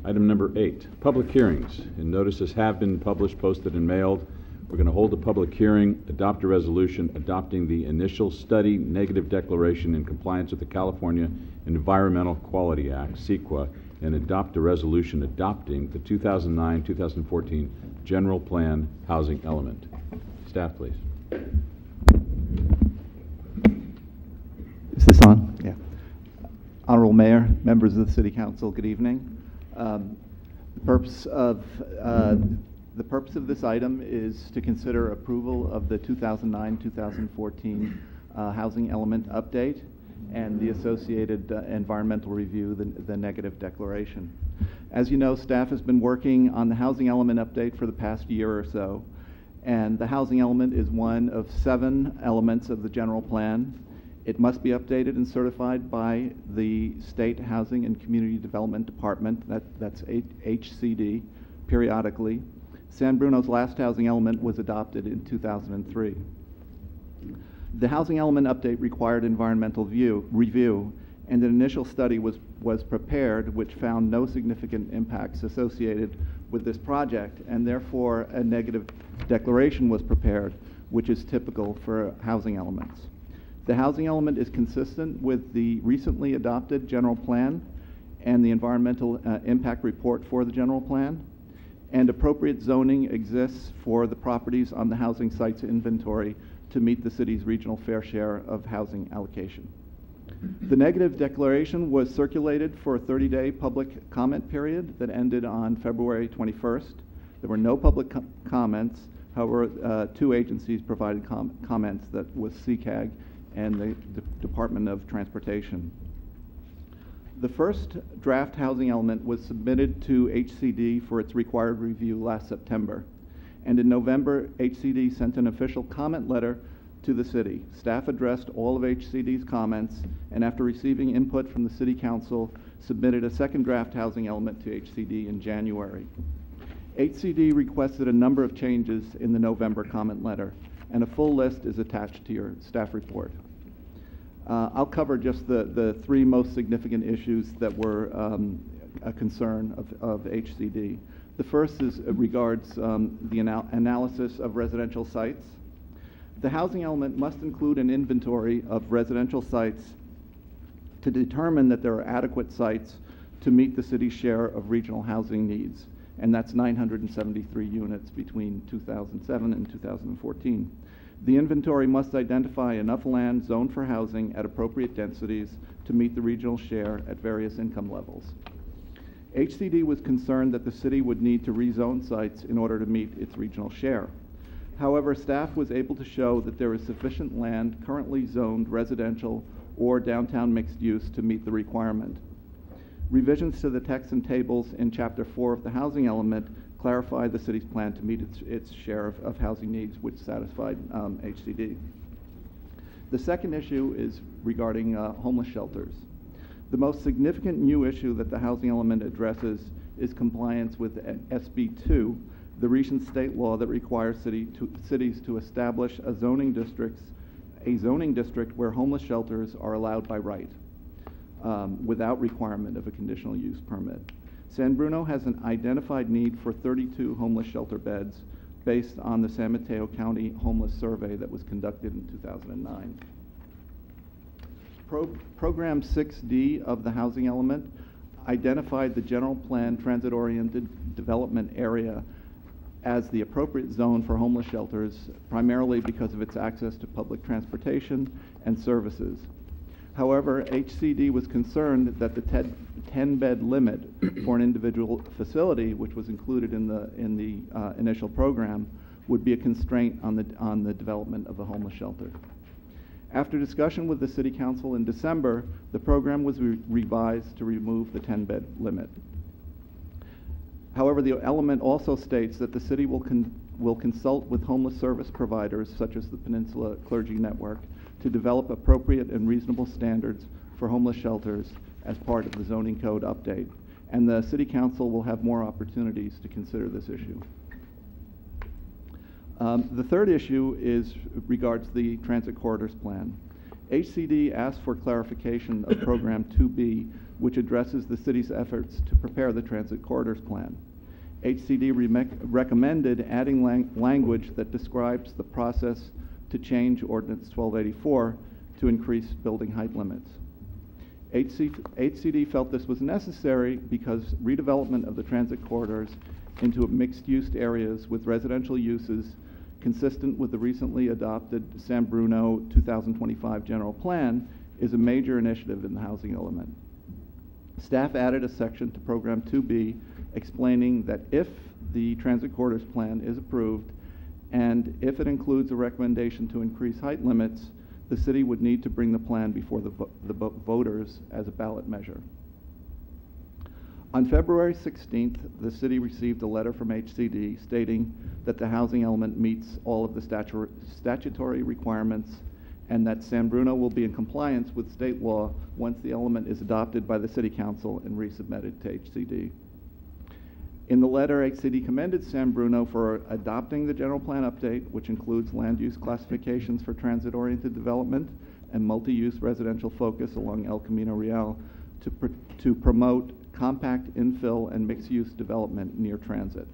Item number 8, public hearings. And notices have been published, posted, and mailed. We're going to hold a public hearing, adopt a resolution adopting the initial study negative declaration in compliance with the California Environmental Quality Act, CEQA, and adopt a resolution adopting the 2009-2014 General Plan Housing Element. Staff, please. Is this on? Yeah. Honorable Mayor, members of the City Council, good evening. The purpose of this item is to consider approval of the 2009-2014 Housing Element Update and the associated environmental review, the negative declaration. As you know, staff has been working on the Housing Element Update for the past year or so, and the Housing Element is one of 7 elements of the general plan. It must be updated and certified by the State Housing and Community Development Department, that's HCD, periodically. San Bruno's last housing element was adopted in 2003. The housing element update required environmental review, and an initial study was prepared which found no significant impacts associated with this project, and therefore a negative declaration was prepared, which is typical for housing elements. The housing element is consistent with the recently adopted general plan and the environmental impact report for the general plan, and appropriate zoning exists for the properties on the housing sites inventory to meet the city's regional fair share of housing allocation. The negative declaration was circulated for a 30-day public comment period that ended on February 21st. There were no public comments. However, 2 agencies provided comments, that was CCAG and the Department of Transportation. The first draft housing element was submitted to HCD for its required review last September. And in November, HCD sent an official comment letter to the city. Staff addressed all of HCD's comments, and after receiving input from the City Council, submitted a second draft housing element to HCD in January. HCD requested a number of changes in the November comment letter, and a full list is attached to your staff report. I'll cover just the 3 most significant issues that were a concern of HCD. The first regards the analysis of residential sites. The housing element must include an inventory of residential sites to determine that there are adequate sites to meet the city's share of regional housing needs, and that's 973 units between 2007 and 2014. The inventory must identify enough land zoned for housing at appropriate densities to meet the regional share at various income levels. HCD was concerned that the city would need to rezone sites in order to meet its regional share. However, staff was able to show that there is sufficient land currently zoned residential or downtown mixed use to meet the requirement. Revisions to the text and tables in Chapter 4 of the housing element clarify the city's plan to meet its share of housing needs, which satisfied HCD. The second issue is regarding homeless shelters. The most significant new issue that the housing element addresses is compliance with SB 2, the recent state law that requires cities to establish a zoning district where homeless shelters are allowed by right, without requirement of a conditional use permit. San Bruno has an identified need for 32 homeless shelter beds based on the San Mateo County Homeless Survey that was conducted in 2009. Program 6D of the housing element identified the general plan transit-oriented development area as the appropriate zone for homeless shelters, primarily because of its access to public transportation and services. However, HCD was concerned that the 10-bed limit for an individual facility, which was included in the initial program, would be a constraint on the development of a homeless shelter. After discussion with the City Council in December, the program was revised to remove the 10-bed limit. However, the element also states that the city will consult with homeless service providers, such as the Peninsula Clergy Network, to develop appropriate and reasonable standards for homeless shelters as part of the zoning code update. And the City Council will have more opportunities to consider this issue. The third issue regards the Transit Corridors Plan. HCD asked for clarification of Program 2B which addresses the city's efforts to prepare the Transit Corridors Plan. HCD recommended adding language that describes the process to change Ordinance 1284 to increase building height limits. HCD felt this was necessary because redevelopment of the transit corridors into mixed-use areas with residential uses consistent with the recently adopted San Bruno 2025 General Plan is a major initiative in the housing element. Staff added a section to Program 2B explaining that if the Transit Corridors Plan is approved and if it includes a recommendation to increase height limits, the city would need to bring the plan before the voters as a ballot measure. On February 16th, the city received a letter from HCD stating that the housing element meets all of the statutory requirements and that San Bruno will be in compliance with state law once the element is adopted by the City Council and resubmitted to HCD. In the letter, HCD commended San Bruno for adopting the general plan update, which includes land use classifications for transit-oriented development and multi-use residential focus along El Camino Real to promote compact infill and mixed-use development near transit.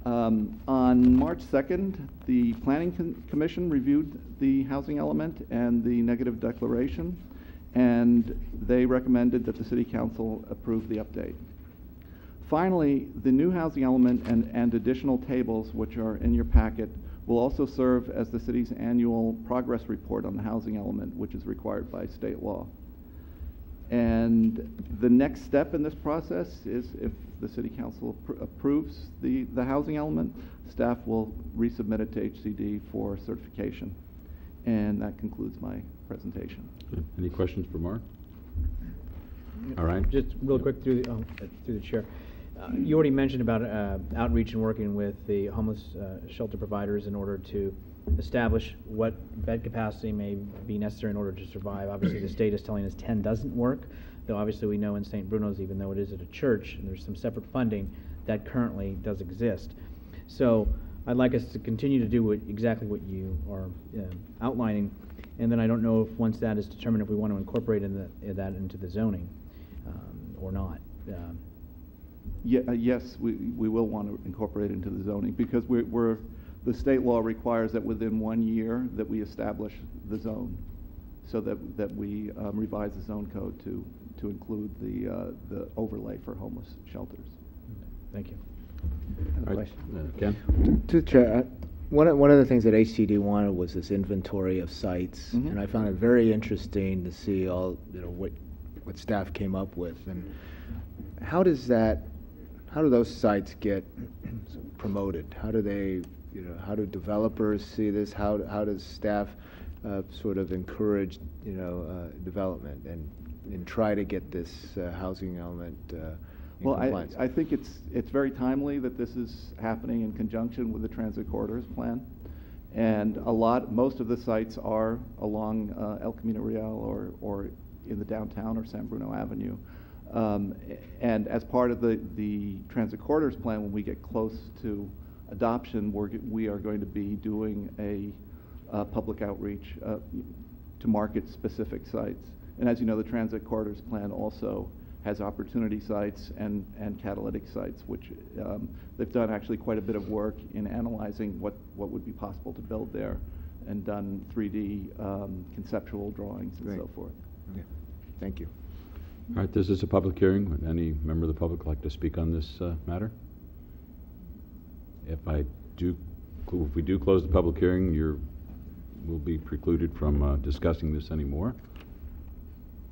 On March 2nd, the Planning Commission reviewed the housing element and the negative declaration, and they recommended that the City Council approve the update. Finally, the new housing element and additional tables, which are in your packet, will also serve as the city's annual progress report on the housing element, which is required by state law. And the next step in this process is if the City Council approves the housing element, staff will resubmit it to HCD for certification. And that concludes my presentation. Any questions for Mark? All right. Just real quick through the chair. You already mentioned about outreach and working with the homeless shelter providers in order to establish what bed capacity may be necessary in order to survive. Obviously, the state is telling us 10 doesn't work, though obviously we know in St. Bruno's, even though it is at a church and there's some separate funding, that currently does exist. So I'd like us to continue to do exactly what you are outlining, and then I don't know if once that is determined if we want to incorporate that into the zoning or not. Yes, we will want to incorporate it into the zoning because the state law requires that within 1 year that we establish the zone, so that we revise the zone code to include the overlay for homeless shelters. Thank you. All right. Ken? To the chair, one of the things that HCD wanted was this inventory of sites, and I found it very interesting to see all what staff came up with. And how do those sites get promoted? How do they, how do developers see this? How does staff sort of encourage, development and try to get this housing element in compliance? I think it's very timely that this is happening in conjunction with the Transit Corridors Plan. And most of the sites are along El Camino Real or in the downtown or San Bruno Avenue. And as part of the Transit Corridors Plan, when we get close to adoption, we are going to be doing a public outreach to market specific sites. And as you know, the Transit Corridors Plan also has opportunity sites and catalytic sites, which they've done actually quite a bit of work in analyzing what would be possible to build there and done 3D conceptual drawings and so forth. Okay. Thank you. All right, this is a public hearing. Would any member of the public like to speak on this matter? If we do close the public hearing, will be precluded from discussing this anymore.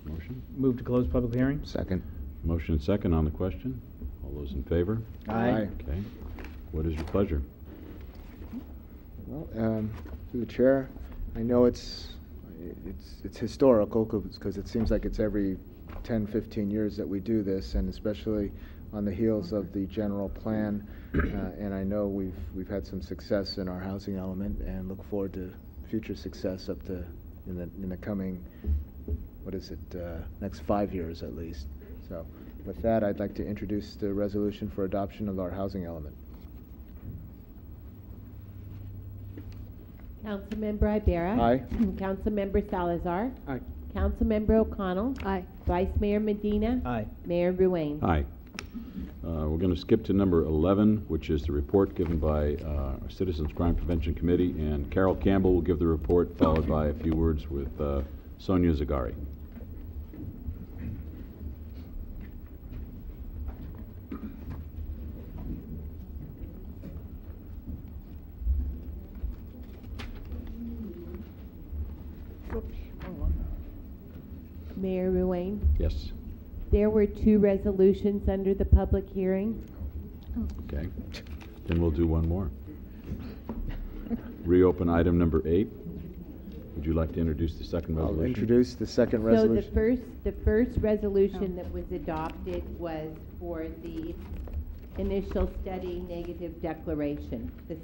Motion? Move to close public hearing? Second. Motion and second on the question. All those in favor? Aye. Okay. What is your pleasure? Well, through the chair, I know it's historical because it seems like it's every 10, 15 years that we do this, and especially on the heels of the general plan. And I know we've had some success in our housing element, and look forward to future success up to in the coming, next 5 years at least. So with that, I'd like to introduce the resolution for adoption of our housing element. Councilmember Ibarra. Aye. Councilmember Salazar. Aye. Councilmember O'Connell. Aye. Vice Mayor Medina. Aye. Mayor Ruane. Aye. We're going to skip to number 11, which is the report given by our Citizens Crime Prevention Committee, and Carol Campbell will give the report, followed by a few words with Sonia Zagari. Mayor Ruane. Yes. There were 2 resolutions under the public hearing. Okay. Then we'll do one more. Reopen item number 8. Would you like to introduce the second I'll resolution? introduce the second So resolution. the first resolution that was adopted was for the initial study negative declaration. The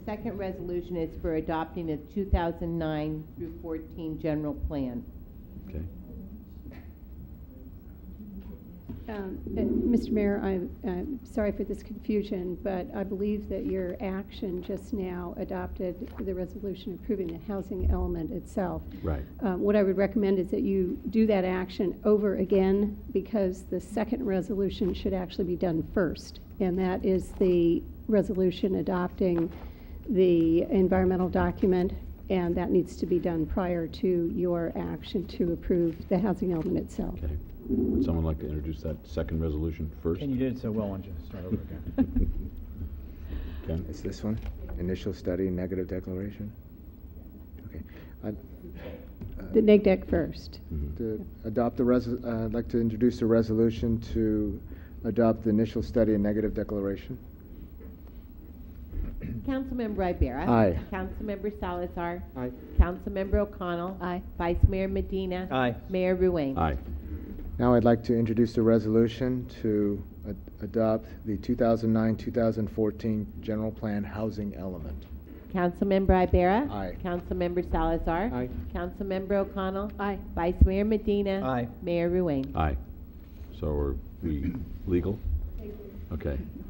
second resolution is for adopting the 2009 through 14 general plan. Okay. Mr. Mayor, I'm sorry for this confusion, but I believe that your action just now adopted the resolution approving the housing element itself. Right. What I would recommend is that you do that action over again, because the second resolution should actually be done first, and that is the resolution adopting the environmental document, and that needs to be done prior to your action to approve the housing element itself. Okay. Would someone like to introduce that second resolution first? And you did it so well, why don't you start over again? Ken? It's this one, initial study, negative declaration. Okay. The neg deck first. Mhm. To adopt I'd like to introduce a resolution to adopt the initial study and negative declaration. Councilmember Ibera. Aye. Councilmember Salazar. Aye. Councilmember O'Connell. Aye. Vice Mayor Medina. Aye. Mayor Ruane. Aye. Now I'd like to introduce a resolution to adopt the 2009-2014 general plan housing element. Councilmember Ibera. Aye. Councilmember Salazar. Aye. Councilmember O'Connell. Aye. Vice Mayor Medina. Aye. Mayor Ruane. Aye. So are we legal? Okay.